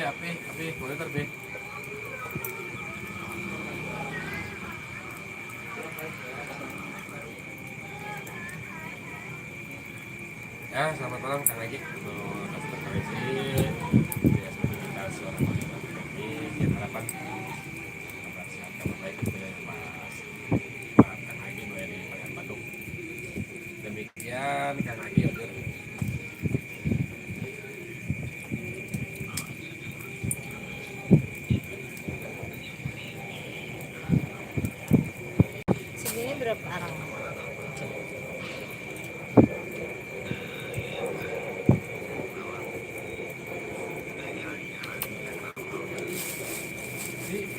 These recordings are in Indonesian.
api, boleh terbe. Ya, selamat malam Kang Haji. Untuk daftar koleksi ya seperti kita suara ini kita harapan kabar sehat kabar baik dari Mas Kang Haji dari Bagian Bandung. Demikian Kang Haji order. Segini berapa orang?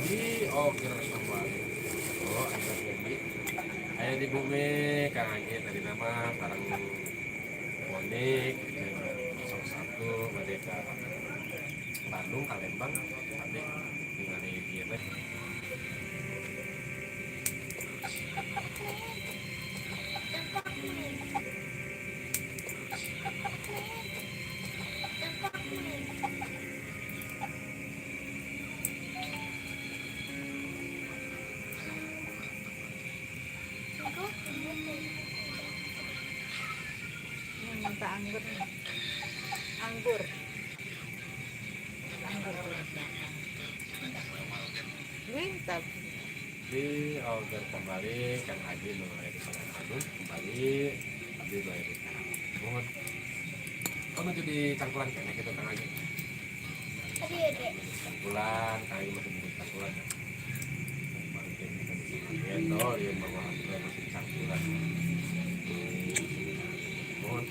Di order kembali. Oh, ada lagi. Ayo di bumi Kang Haji tadi nama barang Monik 01 Merdeka Bandung Palembang tapi tinggal di GP. Minta anggur nih. Anggur minta Di order kembali Kang Haji mulai di Padang Bandung kembali di mulai di Mohon nanti di cangkulan kayaknya gitu Kang Haji cangkulan Kang Haji masih di cangkulan ya mungkin kita di gendol ya bahwa kita masih di cangkulan mohon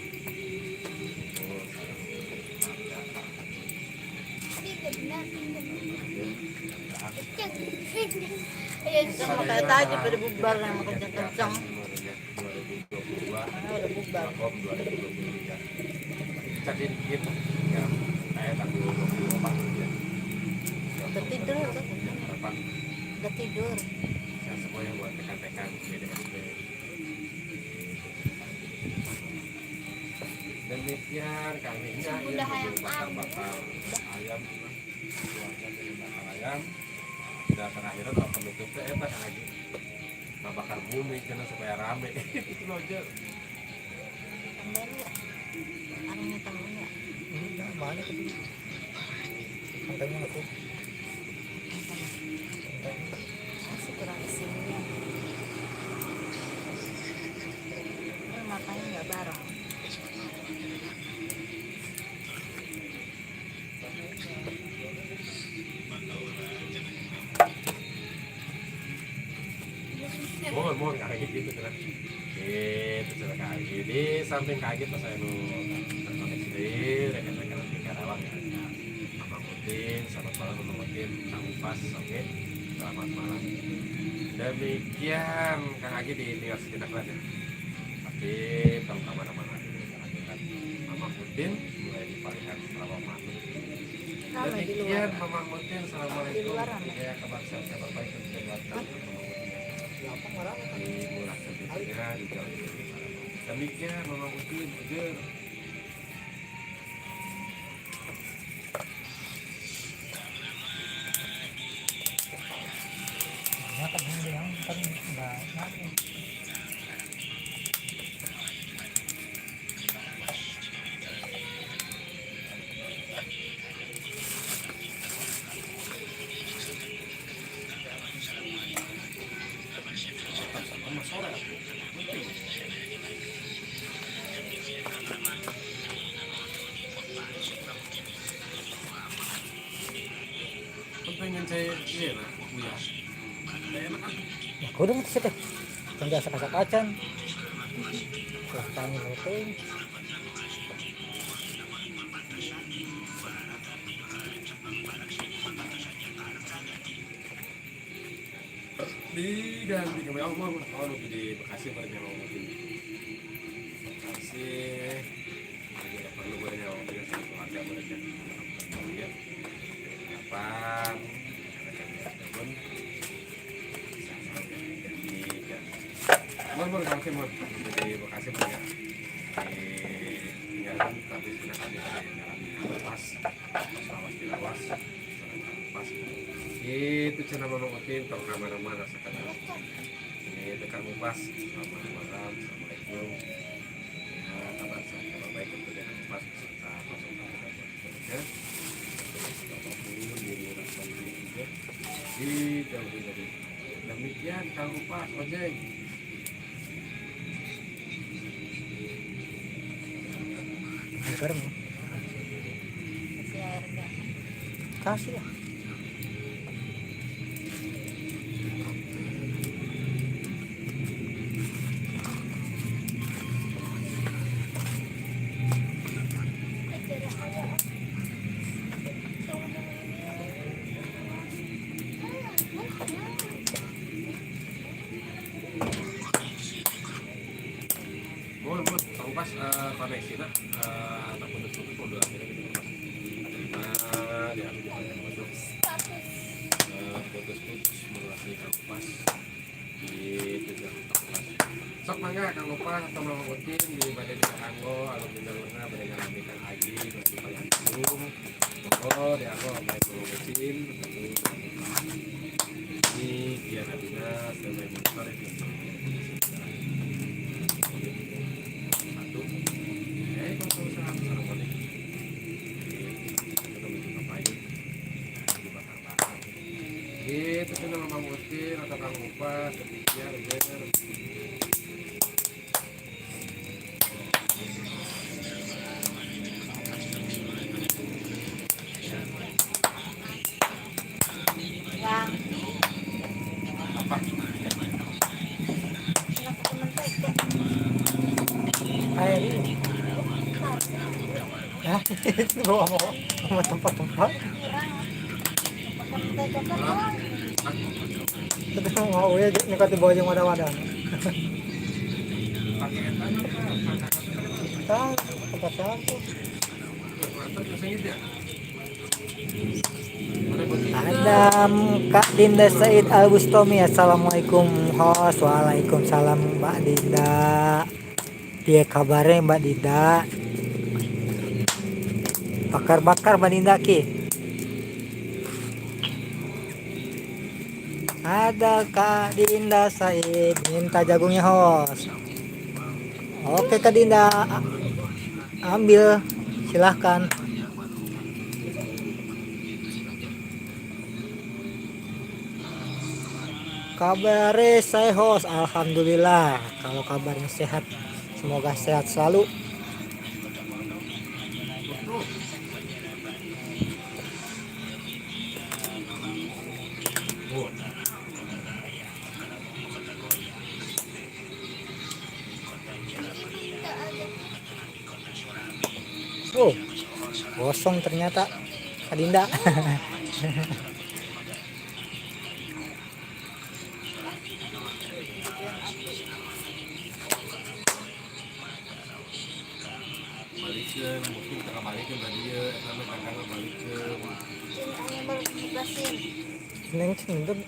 sama kayak tadi pada bubar yang kencang-kencang. 2022 Udah bubar. Kom 2023 jadi dikit ya kayak tanggal 24 ya Udah tidur tuh. harapan Udah tidur. saya semua yang buat rekan-rekan BDSP demikian kami ya bakal ayam keluarga dari bakal ayam dan terakhir kalau penutupnya pas lagi nah bakar bumi karena supaya rame itu loh aja Tambahin nggak? Anaknya tambahin nggak? Banyak itu. Sampai mana tuh? Masih kurang kesini. Makanya nggak bareng. mohon kaget gitu kan itu sudah kaget di samping kaget pas saya nu sendiri rekan-rekan di Karawang ya Mama Mutin selamat malam Mama Mutin Kang Pas oke selamat malam demikian Kang Haji tinggal sejenak saja tapi kalau kemana-mana kan Mama Mutin mulai dipalingkan Karawang Bandung demikian Mama Mutin assalamualaikum ya kabar sehat kabar baik demikian Mama Mutin ujar Kan bilang kan enggak pengen saya iya lah kuliah enak kan ya kudu mah situ. Kan biasa kasak-kacan. Lah tanya rutin. diganti kami Allah mau di Bekasi barangnya mau di Bekasi jadi perlu gue nyawa dengan satu keluarga mereka kemudian kapan pun mau kami mau di Bekasi banyak di tinggalkan tapi sudah kami mengalami lawas di lawas itu channel Mama Utin, tau kamar-kamar rasakan. Ini dekat Mupas. Selamat malam, assalamualaikum. Ya, kabar saya kabar baik untuk dekat Mupas beserta pasukan kita. Apapun diri rasakan juga. Dijauhi dari demikian Kang Mupas ojek. Garam. Kasih air enggak? Kasih lah. Mohon Kang Mupas koneksi nak terputus-putus udah akhirnya gitu Mas. Terima dia masuk putus-putus mulai Kang Mupas gitu Kang Mupas. Sok mangga Kang Mupas atau Mama Utin di badan Anggo anu tinggal lengah badan ngalami Kang Haji bagi paling belum. Monggo di Anggo baik Mama Utin ini dia Nadina sebagai motor itu. Itu sudah Mama Utin atau Kang Mupas kepikiran bener. Yang Apa? kenapa teman saya Air ini. Ya, itu bawa mau tempat-tempat. Tapi mau ya nyekat di bawah yang wadah-wadah. Pakai etan apa? Tahu tempat satu. Ada Kak Dinda Said Al Bustomi. Assalamualaikum host. Waalaikumsalam Mbak Dinda. Dia kabarnya Mbak Dinda. Bakar-bakar Mbak Dinda ki. Ada Kak Dinda Said minta jagungnya host. Oke Kak Dinda, ambil silahkan. Kabarnya saya host, alhamdulillah. Kalau kabarnya sehat, semoga sehat selalu. Oh, kosong ternyata Kak Dinda. Balikin, mungkin kita balikin tadi ya, karena kakak balikin. hanya baru dikasih. Neng cenderung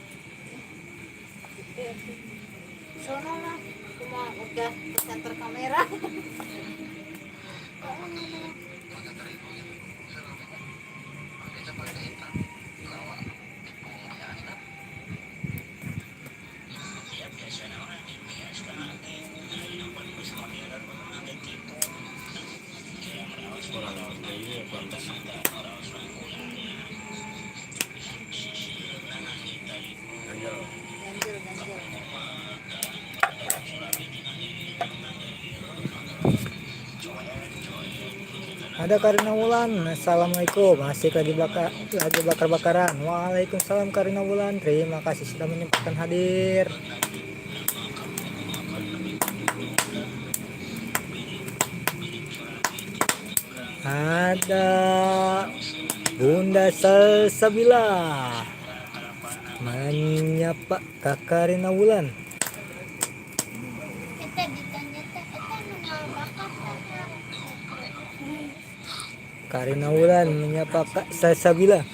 Sono lah, cuma udah ke center kamera. Orang ini pantas. Ganjal. Ganjil, ganjil. ada Karina Wulan. Assalamualaikum. Asik lagi bakar-bakaran. Waalaikumsalam Karina Wulan. Terima kasih sudah menyempatkan hadir. Ada Bunda Salsabila menyapa Kak Karina Wulan. Kita ditanya teh, kita nunggal bakar kakak. Karina Wulan menyapa Kak Salsabila.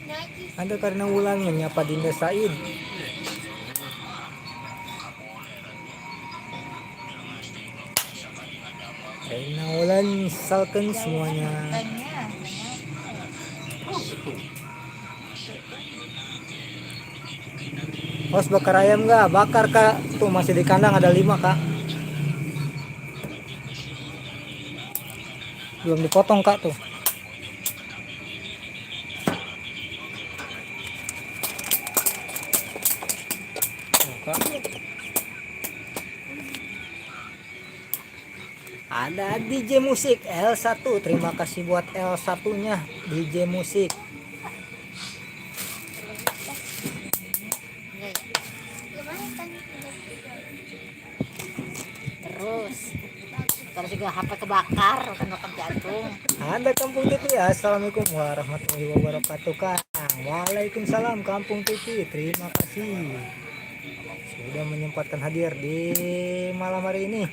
Najis. Ada Karina Wulan menyapa Dinda Said. Karina Wulan misalkan semuanya. Tanya. Bos bakar ayam nggak? Bakar kak. Tuh masih di kandang ada 5 kak. Belum dipotong kak tuh. Tuh, Kak. Ada DJ musik L1. Terima kasih buat L1-nya DJ musik. Terus kalau juga HP kebakar kan bakar jantung. Ada Kampung TV. Assalamualaikum warahmatullahi wabarakatuh Kang. Waalaikumsalam Kampung TV. Terima kasih sudah menyempatkan hadir di malam hari ini.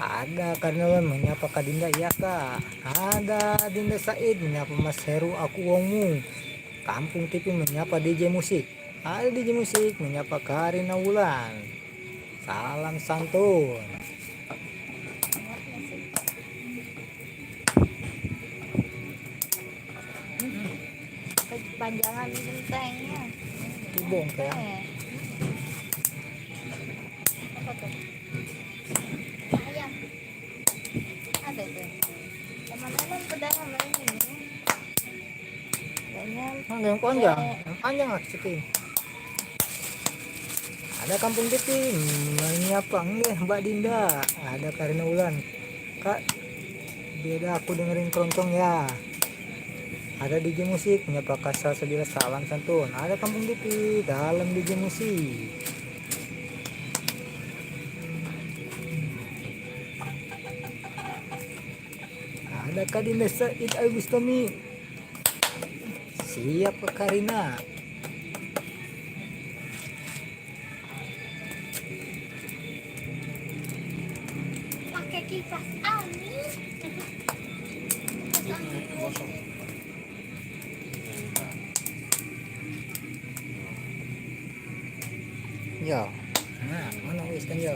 Ada Karnawan menyapa Kak Dinda, iya Kak. Ada Dinda Said menyapa Mas Heru aku Wongmu. Kampung TV menyapa DJ musik. Ada DJ musik menyapa Karina Wulan. Salam santun. Panjangan gentengnya. Tibong kayak. Apa tuh? Ayam. Ada tuh. Teman-teman pedang ini. Kayaknya Yang panjang, yang panjang lah sedikit. Ada Kampung TV menyapa enggak Mbak Dinda. Ada Karina Wulan. Kak, beda aku dengerin keroncong ya. Ada DJ musik menyapa Kasal Sebila, salam santun. Ada Kampung TV dalam DJ musik. Ada Kak Dinda Said Al-Bustami. Siap Kak Karina. pakai kipas angin. Kipas angin. Ya. Nah, mana wis kan ya.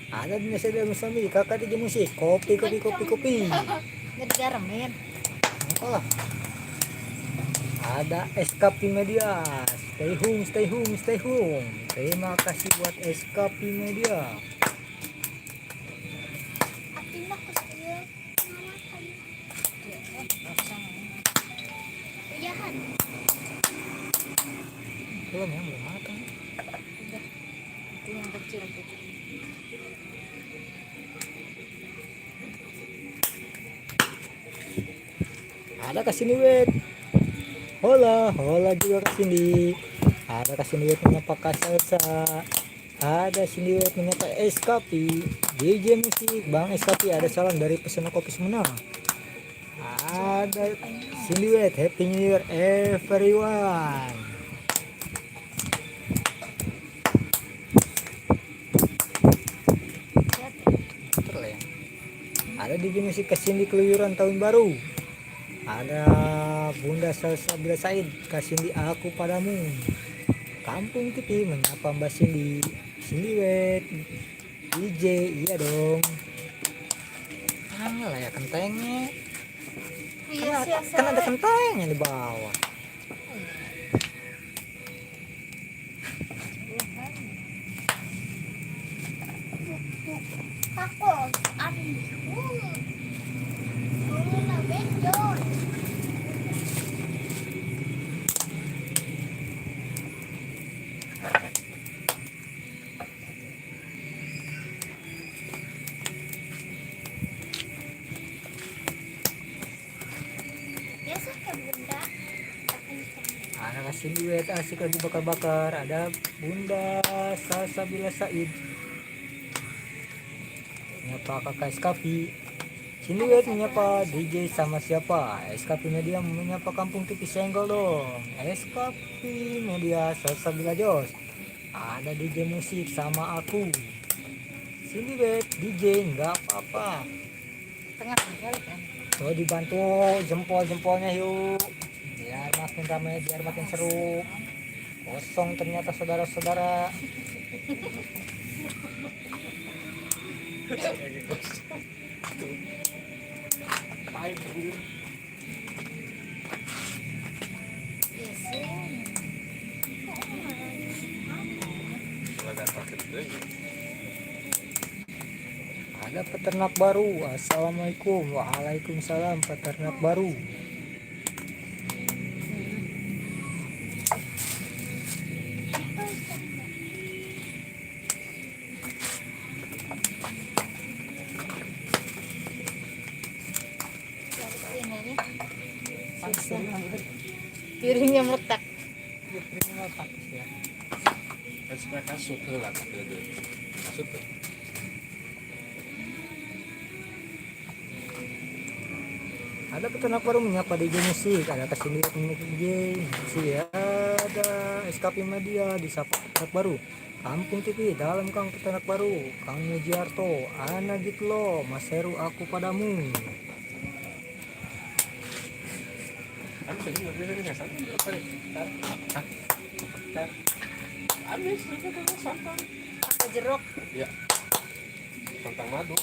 Ada Dinda Said Al-Bustami, kakak DJ musik. Kopi. Nggak digaramin. Oh. Ada SKP Media. Stay home. Terima kasih buat SKP Media. Api mah kecil. Uyahan. Belum matang. Itu yang kecil tuh. Ada kasini wet. Hola juga kasini. Ada kasini wet menyapa Kasalsa. Ada sini wet menyapa SKP. DJ musik Bang SKP, ada salam dari Pesona Kopi Semena. Ada sini wet, Happy New Year everyone. Ada DJ musik kesini keluyuran tahun baru. Ada Bunda Salsabila Said, kasih aku padamu. Kampung TV menyapa Mbak Cindy. Cindy wet DJ, iya dong. Lah ya kentengnya. Kan ada kentengnya di bawah. Takut, aduh. Muna benjol. Biasa ke bunda. Ada kasih duet asik lagi bakar-bakar. Ada Bunda Salsabila Said menyapa kakak SKP. Sini wet menyapa DJ sama siapa? SKP Media menyapa Kampung TV Senggol dong. SKP Media Salsabila Jos. Ada DJ musik sama aku. Sini wet DJ nggak apa-apa. Tengah balik kan. Tuh dibantu jempol-jempolnya yuk. Biar makin ramai, biar makin seru. Kosong ternyata saudara-saudara. Biasa. Ada peternak baru. Assalamualaikum. Waalaikumsalam peternak baru. Ini nih. Piringnya meletak. Ya. Kan supaya kasut lah kasut tuh. Ada peternak baru menyapa DJ Musik. Ada kesini DJ Musik ya. Ada SKP Media di sapa peternak baru. Kampung TV dalam Kang peternak baru. Kang Mujiarto. Ana gitu loh. Mas Heru aku padamu. Habis lagi nggak bisa nggak sampai apa nih? Habis itu kan santang. Pakai jeruk. Ya. Santang madu.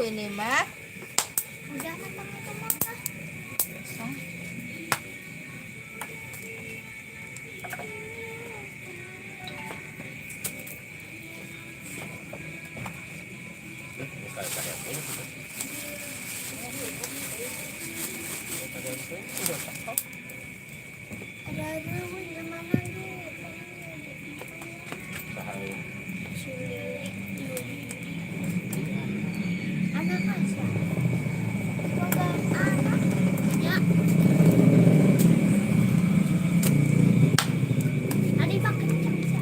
Ini mah. Udah matang-matang. Ada ruang di mana tuh? Anak aja. Anak. Ya. Ada pakai aja.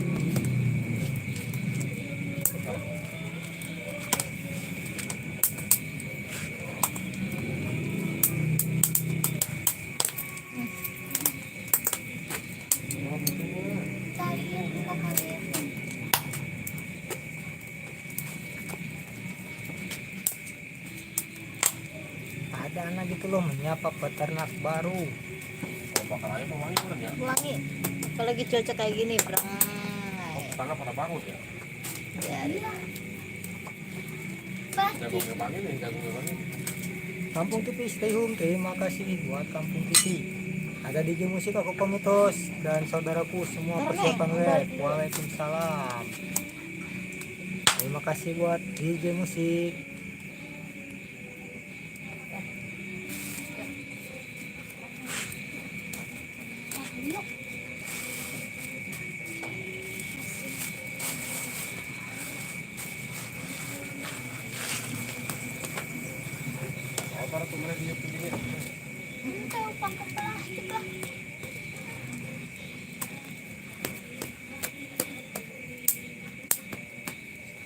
Ada anak gitu loh menyapa peternak baru. Bakal aja mau wangi kan ya? Wangi. Apalagi cuaca kayak gini, Bang. Tanah pada bangun ya? Jadi Jagungnya bangun nih, jagungnya bangun. Kampung TV stay home. Terima kasih buat Kampung TV. Ada DJ Musik aku pamitos dan saudaraku semua persiapan web. Waalaikumsalam. Terima kasih buat DJ Musik. Para kemarin dia pilihnya. Tahu pakai plastik lah.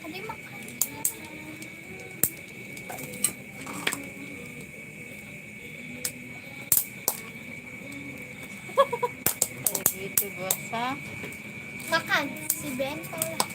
Tadi makan. kayak gitu, bosa. Makan si bentol lah.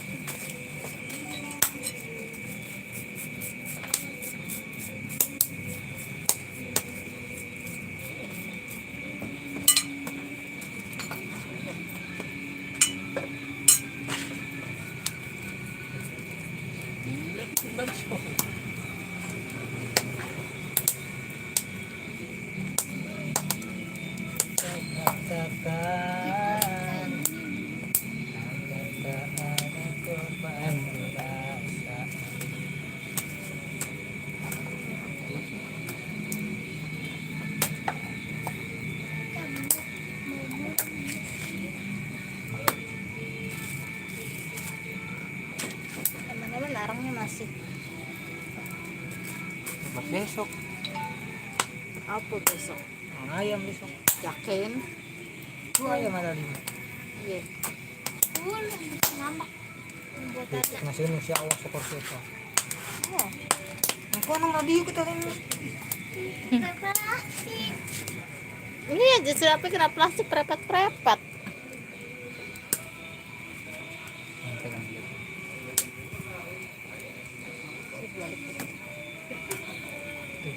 Katakan tak ada korban merasa. Teman-teman larangnya masih. Besok Apa besok? ayam besok. Yakin? Dua ayam ada 5. Iya. Mama. Buat ada. Masih manusia awak sokor siapa? Oh. Aku nang radio kita ini. Pakai plastik. Ini aja siapa kena plastik prepet-prepet.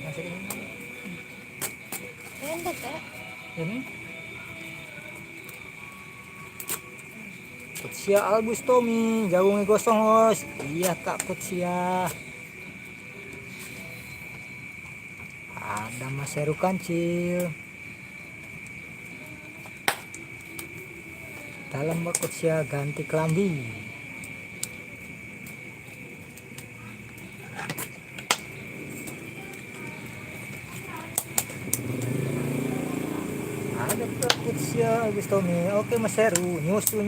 Masih ini. Enak ya. Ini Kutsia Albus Tommy, jagungnya gosong hos. Iya kak Kutsia. Ada Mas Heru Kancil. Dalam Mbak Kutsia ganti kelambi. Ada Mbak Kutsia Albus Tommy. Oke Mas Heru, nyusu.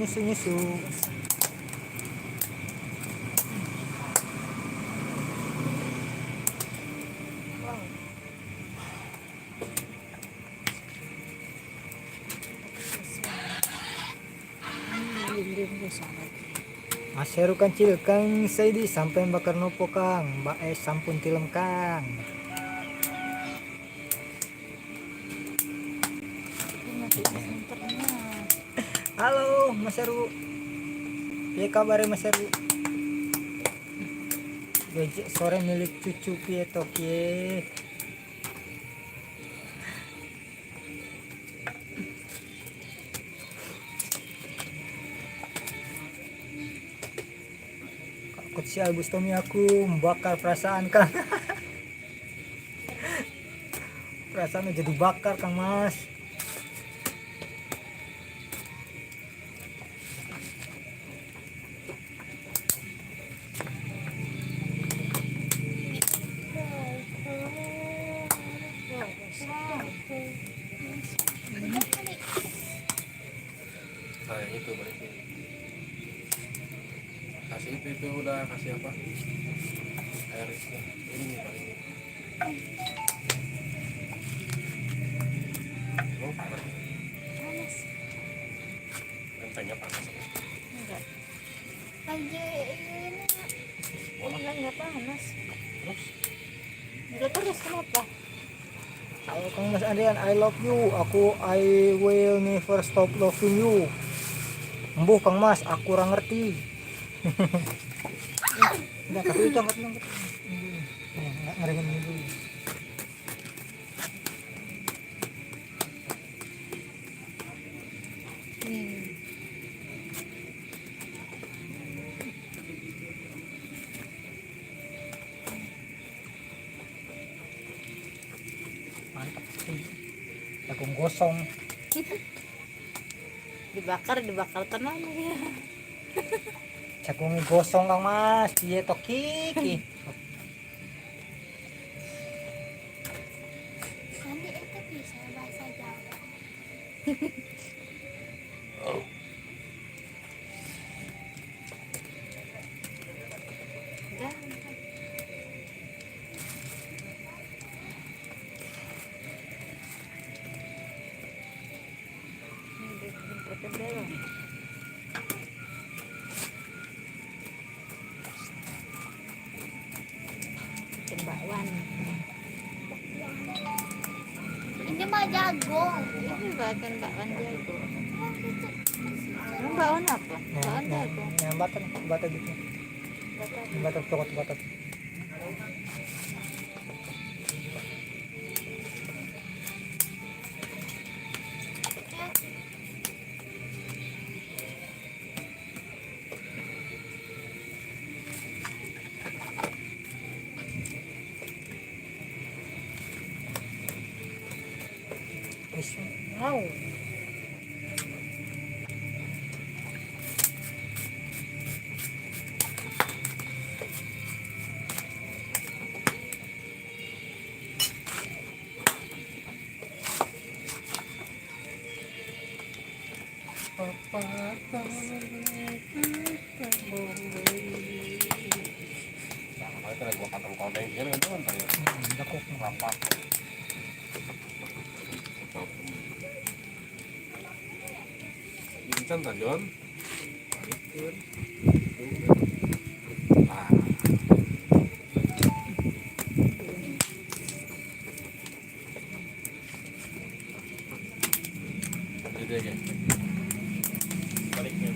Lim-lim sana. Mas Heru Kancil Kang Saidi sampai bakar nopo Kang. Mbak sampun tilem Kang. Halo Mas Heru. Piye kabar Mas Heru? Gejek sore milik cucu piye to piye? Kak si Albus Tommy aku membakar perasaan Kang. Perasaannya jadi bakar Kang Mas. Nah yang itu balikin. Kasih itu udah kasih apa? Air ini paling. Oh panas. Panas. Gentengnya panas. Enggak. Lagi ini Enggak panas. Terus Enggak terus kenapa? Halo Kang Mas Adrian, I love you. I will never stop loving you. Embuh Kang Mas, aku kurang ngerti. Enggak kasih itu angkat. Enggak ngeringin dulu. Mantap sih. Jagung gosong. Dibakar tenang ya. Jagung gosong Kang Mas, piye to kiki. nanti itu bisa bahasa Jawa. Enggak. Ini dijemput dulu. Bikin bakwan. Ini mah jagung. Ini bagian bakwan jago. Oh, gitu. Emang bakwan apa? Bakwan jago. Yang batat gitu. Batat cokot batat. Wis mau. nah, itu lagi gua potong kodeng kan itu kan tanya. Dakok Rapat. Incan tak John? Balikin. Nah. Jadi ya. Balikin.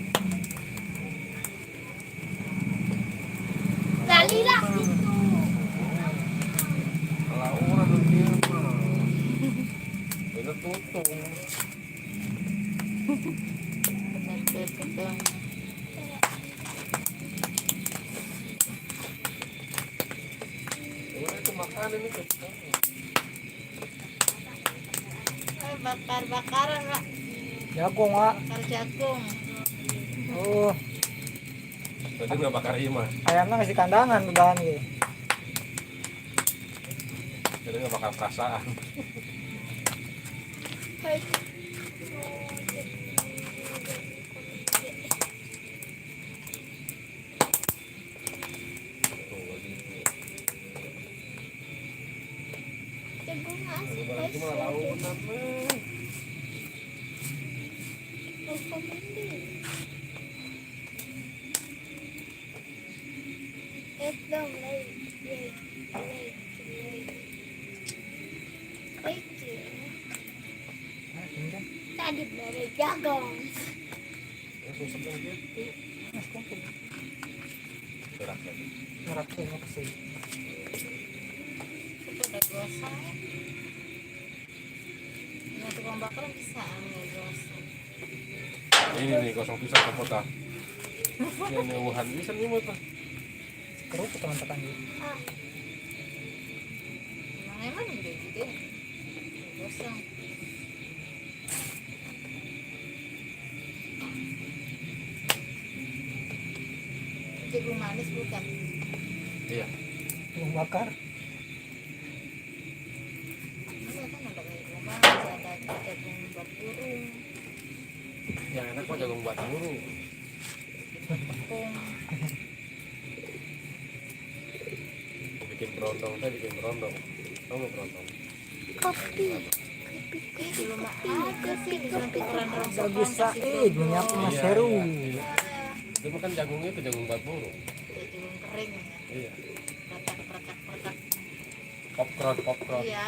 Dali lah gitu. Kalau orang nanti mah. Itu tutung. Betul. makan ini tuh. Bakar-bakaran lah. Jagung, Wak. Bakar jagung. Oh, Jadi nggak bakar ima. ayamnya ngasih kandangan udahan gitu. Jadi nggak bakar perasaan. Tuh, gitu. Jagung asin Barang cuma lautan mah. Eat dong, like. Tadi dari jagung. Ya, susah dong gitu. Gerak ya. Ngerapin apa sih? Itu udah gosong. Yang tukang bakaran bisa ambil gosong. Ini nih kosong pisang kapota. Ini Wuhan bisa nih mah. Kerupuk teman-teman gitu. Emang gede gitu ya? Gosong. Jagung manis bukan? Iya. Jagung bakar. Iya kan ada jagung manis, ada jagung buat burung, Yang enak mah jagung buat buru. tepung. Bikin berondong, saya bikin berondong. Kamu berondong. Kopi. Ih, dulu mah ada sih di samping koran orang Bagus Sopan, kasih Said burung. menyapu Mas Iya, Heru. iya. Itu bukan jagung itu, jagung buat buru. Ya, jagung kering ya. Iya. Retak. Popcorn. Iya.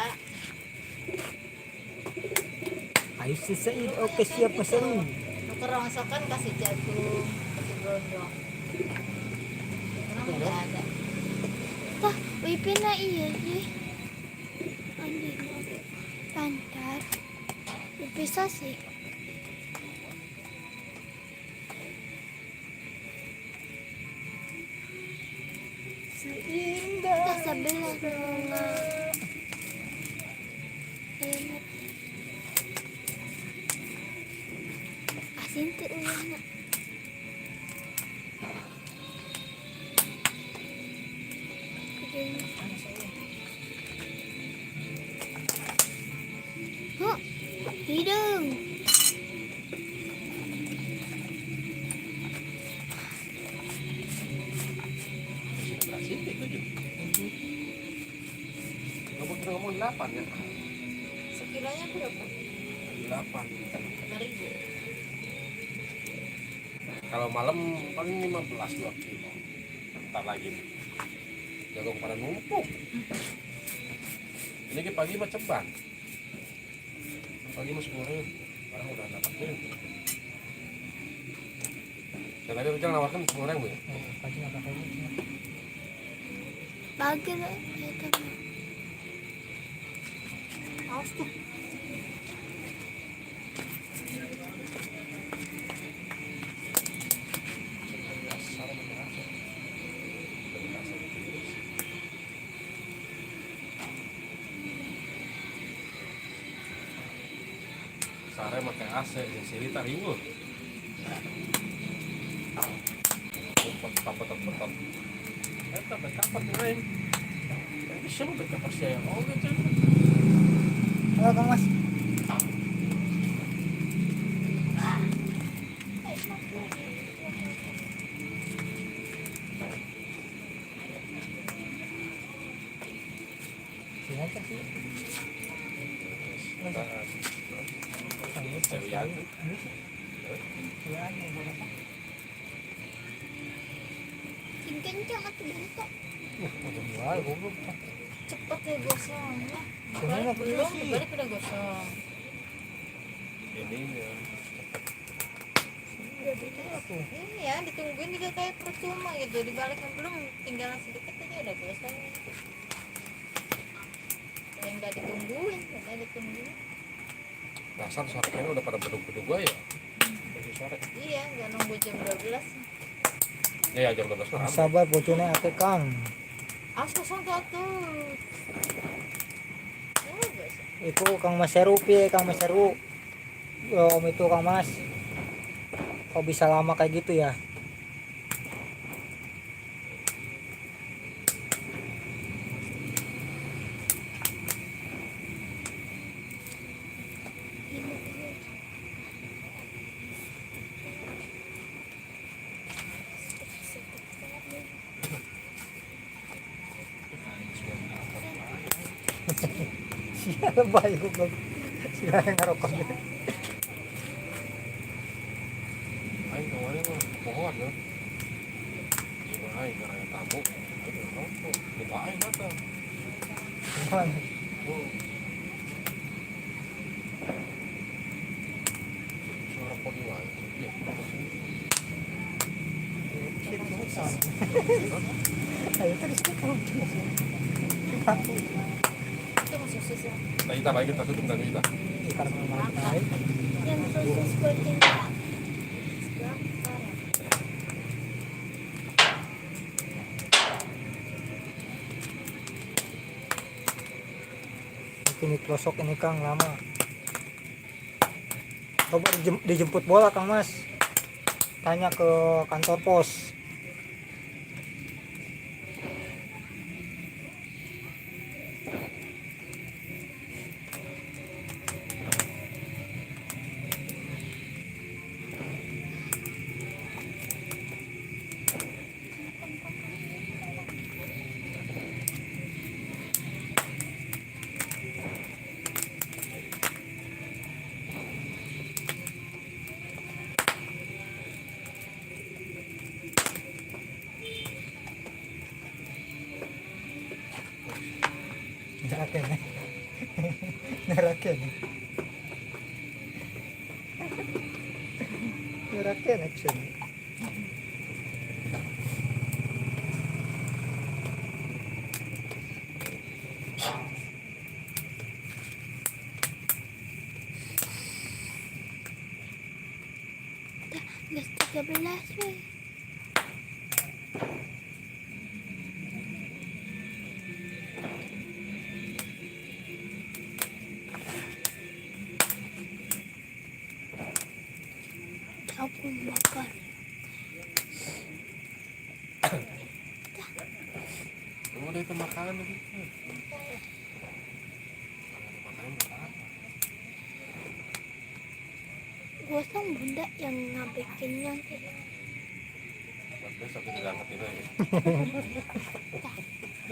Ayo si Said, oke siap Mas Heru. Nuker rongsokan kasih jagung, kasih berondong. Kenapa nggak ada? Wah, wipin na iya sih. Andi pantar. Bisa sih. Kita sebelah bunga. Enak. Asin tuh ulangnya. Oh, hidung. Berhasil itu juga. Kamu kita ngomong 8 ya? Sekilanya berapa? 8. 5.000. Kalau malam paling 15 2 kilo. Ntar lagi nih. Jagung pada numpuk. Ini ke pagi mah ceban. Pagi mah 10.000. Sekarang udah 8.000. Dan tadi Rujang nawarkan 10.000 ya? Pagi nggak pakai ini. Bagus lah. Itu mah. Awas tuh. Dasar berasa. Berasa gitu. Sare pakai AC, yang sini tak ribut. Tempat. Eta backup lain. Ini siapa backup saya? Oh gitu. Halo Kang Mas. Sini aja sih. Cewek aku. Kencang atau bentuk. Wah, goblok. Cepet ya gosongnya. Sebenarnya Belum, sih. balik udah gosong. Ini ya. Iya, ditungguin juga kayak percuma gitu. Dibalikin belum, tinggal sedikit aja udah gosong. Yang nggak ditungguin. Dasar sore kayaknya udah pada beduk-beduk gua ya. Dari sore. Iya, nggak nunggu jam 12. Ya jam 12 mah. Sabar bojone ake Kang. Asa sa gato. Oh, guys. Itu Kang Mas Seru pi, Kang Mas Seru. Om itu Kang Mas. Kok bisa lama kayak gitu ya? Siapa bayi goblok. Siapa yang ngerokok gitu. Aing kemarin mah pohon ya. Gimana aing karena tamu. Aing ngerokok. Itu aing datang. Gimana? Oh. Ngerokok di mana? Iya. Ayo terus kita. Itu masih sisa. Nah, kita baik kita tutup dan kita. Karena naik. Yang sosis seperti ini. Ini pelosok ini Kang lama. Coba dijemput bola Kang Mas. Tanya ke kantor pos. Neraken. Neraken. Neraken action. Gas 13 weh. Aku makan. Kamu udah itu makanan lagi. Makanan apa? Gua sang bunda yang ngabekinnya. Buat besok kita angkat ini aja.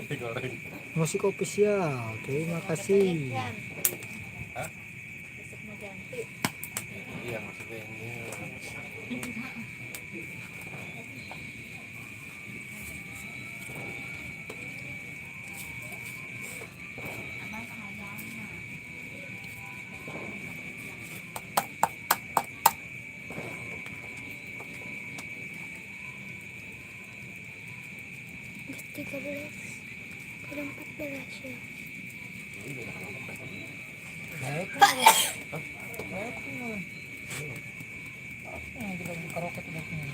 Digoreng. Musik official. Terima kasih. Hah? Besok mau ganti. Iya maksudnya ini. Gas 13. Udah 14 ya. Ini udah angkat besok. Baik. Baik. Yang kita buka roket udah punya.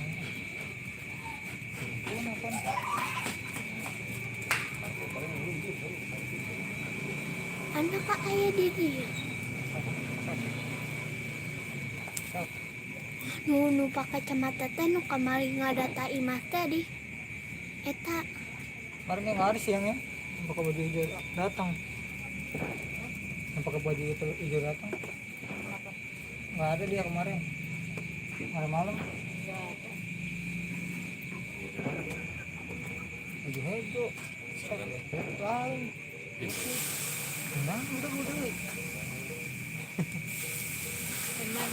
Kenapa? Anak kak ayah di dia. Nu pakai kacamata teh nu kamari ngadatai mas tadi. Eta Kemarin yang hari siang ya. Yang pakai baju hijau datang. Yang pakai baju itu hijau datang. Nggak ada dia kemarin. Kemarin malam. Baju hijau. Lalu. Nah, udah. Teman.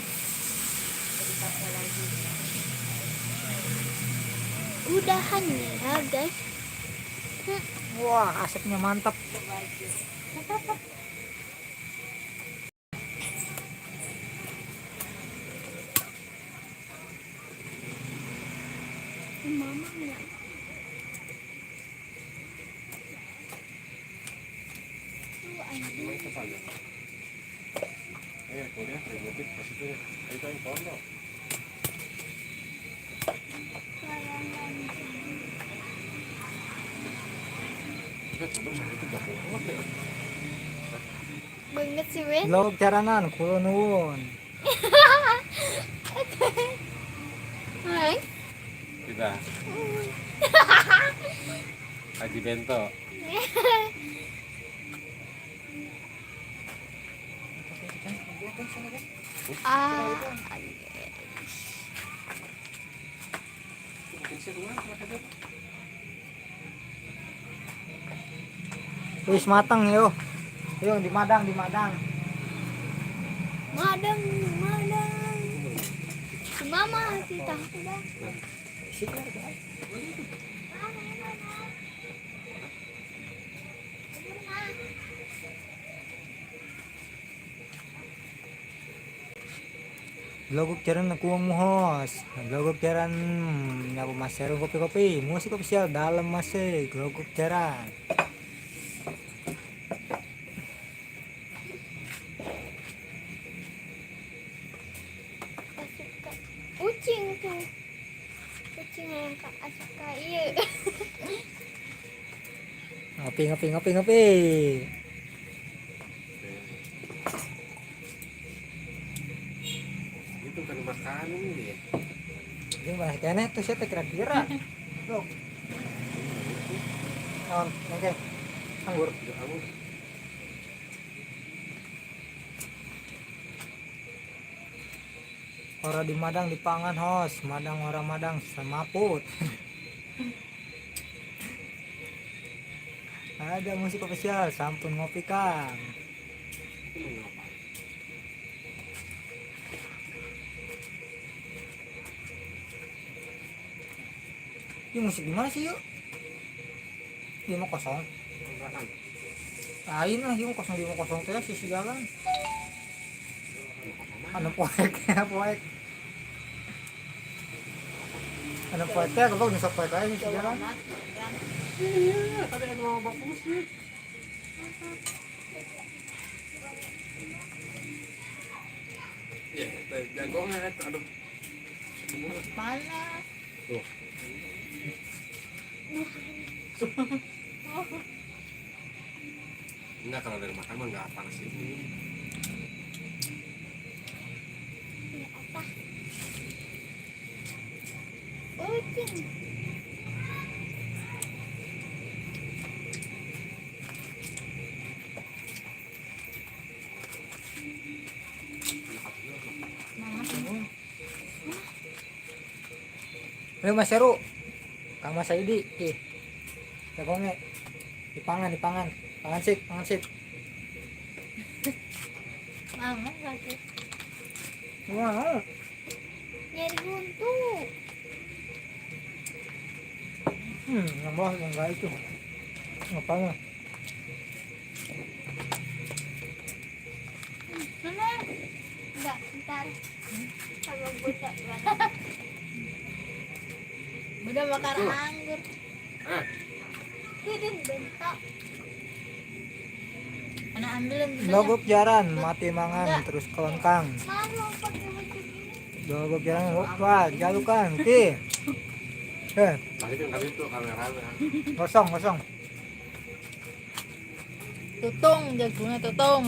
Jadi pakai lagi. udahan ya guys. Wah, asapnya mantap. Mama nggak. Cuma itu saja. Kuliah primitif positif. Itu yang pondok. Banget sih, Ben. Log caranan kulo nuwun. Hai. Kita. Haji Bento. Ah. Wis mateng yo. Yo di Madang, di Madang. Madang, madang. Si mama kita udah. Logok jaran kuang muhos. Logok jaran nyapu maser kopi-kopi. Musik official dalam masih logok jaran. Asuka. Kucing tuh. Kucing yang Kak Asuka iya. Ngopi ngopi ngopi ngopi. Itu kan makanan ini ya. Ini mah kene tuh saya kira-kira. Loh. Oke. Anggur. Kamu Ora di Madang dipangan hos, Madang ora Madang semaput. Ada musik official, sampun ngopi Kang. Ini musik di mana sih yuk? Ini mau kosong. Lain lah, ini kosong di mau kosong teh sisi jalan. Anu poek, poek. Anu poek teh kalau bisa poek aja sisi jalan. iya, tadi ada mau bagus sih. Ya, jagongnya aduh. Mana? Tuh. Enggak, kalau dari makan mah enggak panas ini. Ini apa? Kucing. Ayo Mas Heru. Kang Mas Saidi, ih. Jagongnya dipangan, dipangan. Pangan sik, pangan sik. Mama sakit. Wah. Nyari buntu. Nambah enggak itu. Ngapain? Mana? Enggak, bentar. Sama budak banget. Udah bakar anggur. Hidung bentok. Mana ambilin gitu ya. Logok jaran, mati mangan terus kelengkang. Mana pakai baju gini? Logok jaran, wah, jalukan, ki. Tadi kan kali itu kamera. Kosong, kosong. Tutung, jagungnya tutung.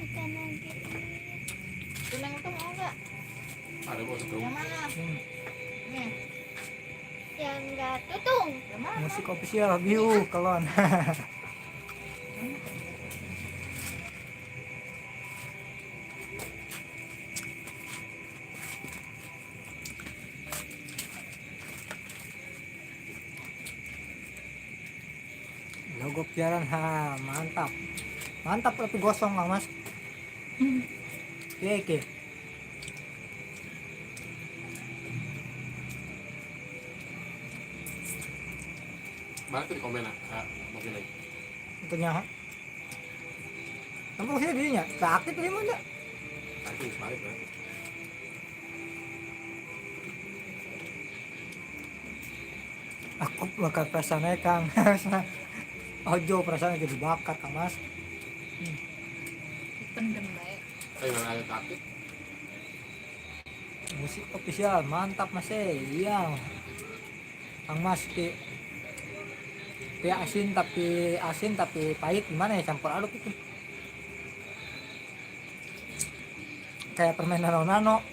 Ikan lagi. Tunang itu mau nggak? Ada bos itu. Yang mana? Nih, Yang enggak tutung. yang mana? Musik official, biu, kelon. Logok jaran, ha, mantap. Mantap tapi gosong Kang Mas. Oke. Balik tuh di komen mungkin lagi. Tentunya. Kamu sih dirinya sakit tadi mana? Tadi balik kan. Aku bakal perasaannya Kang. Ojo perasaan jadi bakar Kang Mas. Pendem baik. Tapi nggak ada takut. Musik official mantap Mas. Iya. Kang Mas, asin tapi pahit, gimana ya, campur aduk itu. Kayak permen nano-nano.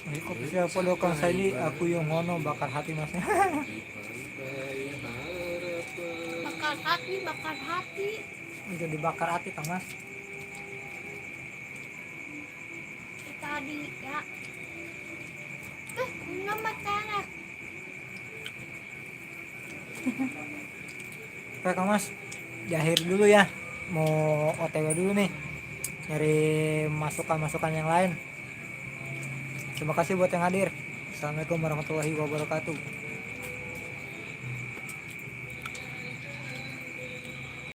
Ini kok bisa follow Kang Saili, aku yang ngono bakar hati Masnya. Bakar hati. Udah dibakar hati Kang Mas. Tadi ya. Nama cara. Oke Kang Mas, di akhir dulu ya, mau OTW dulu nih, nyari masukan-masukan yang lain. Terima kasih buat yang hadir. Assalamualaikum warahmatullahi wabarakatuh.